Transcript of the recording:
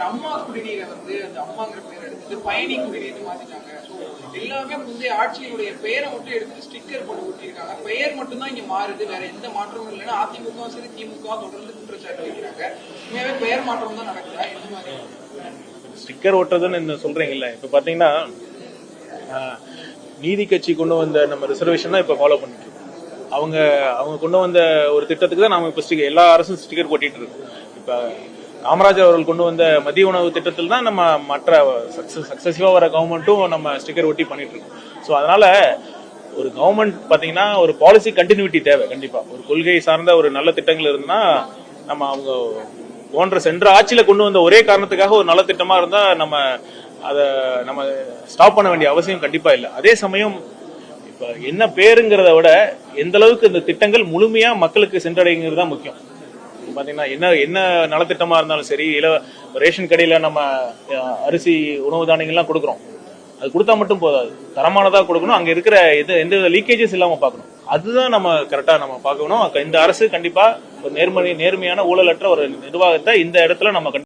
அம்மா குடிநீரை அந்த அம்மாங்கிற பேர் எடுத்துட்டு பயணி குடிநீர் மாத்திட்டாங்க. எல்லாமே முந்தைய ஆட்சியினுடைய பெயரை மட்டும் எடுத்து ஸ்டிக்கர் போட்டு ஒட்டிருக்காங்க. பெயர் மட்டும்தான் இங்க மாறுது, வேற எந்த மாற்றமும் இல்லைன்னா அதிமுக சரி திமுக தொடர்ந்து குற்றச்சாட்டு வைக்கிறாங்க. உண்மையாவே பெயர் மாற்றம் தான் நடக்குதா? எந்த மாதிரி ஸ்டிக்கர் ஓட்டுறதுன்னு சொல்றீங்கல்ல, இப்ப பாத்தீங்கன்னா நீதி கட்சி கொண்டு வந்த நம்ம ரிசர்வேஷன் தான் இப்ப ஃபாலோ பண்ணிட்டு இருக்கோம். அவங்க கொண்டு வந்த ஒரு திட்டத்துக்கு தான் நாம இப்ப எல்லா அரசும் ஸ்டிக்கர் போட்டிட்டு இருக்கோம். இப்ப காமராஜர் அவர்கள் கொண்டு வந்த மதிய உணவு திட்டத்தில் தான் நம்ம மற்ற சக்சஸிவா வர கவர்மெண்ட்டும் நம்ம ஸ்டிக்கர் ஒட்டி பண்ணிட்டு இருக்கோம். ஸோ அதனால ஒரு கவர்மெண்ட் பாத்தீங்கன்னா ஒரு பாலிசி கண்டினியூட்டி தேவை. கண்டிப்பா ஒரு கொள்கை சார்ந்த ஒரு நல்ல திட்டங்கள் இருந்தா நம்ம அவங்க போன்ற சென்ற ஆட்சியில கொண்டு வந்த ஒரே காரணத்துக்காக ஒரு நல்ல திட்டமா இருந்தா நம்ம ஸ்டாப் பண்ண வேண்டிய அவசியம் கண்டிப்பா இல்லை. அதே சமயம் இப்ப என்ன பேருங்கிறத விட எந்த அளவுக்கு இந்த திட்டங்கள் முழுமையா மக்களுக்கு சென்றடைங்கிறது தான் முக்கியம். பாத்தீங்கன்னா என்ன நலத்திட்டமா இருந்தாலும் சரி, ரேஷன் கடையில நம்ம அரிசி உணவு தானியங்கள்லாம் கொடுக்குறோம். அது கொடுத்தா மட்டும் போதாது, தரமானதா கொடுக்கணும். அங்க இருக்கிற எந்த லீக்கேஜஸ் இல்லாம பார்க்கணும். அதுதான் நம்ம கரெக்டா நம்ம பார்க்கணும். இந்த அரசு கண்டிப்பா ஒரு நேர்மையான ஊழலற்ற ஒரு நிர்வாகத்தை இந்த இடத்துல நம்ம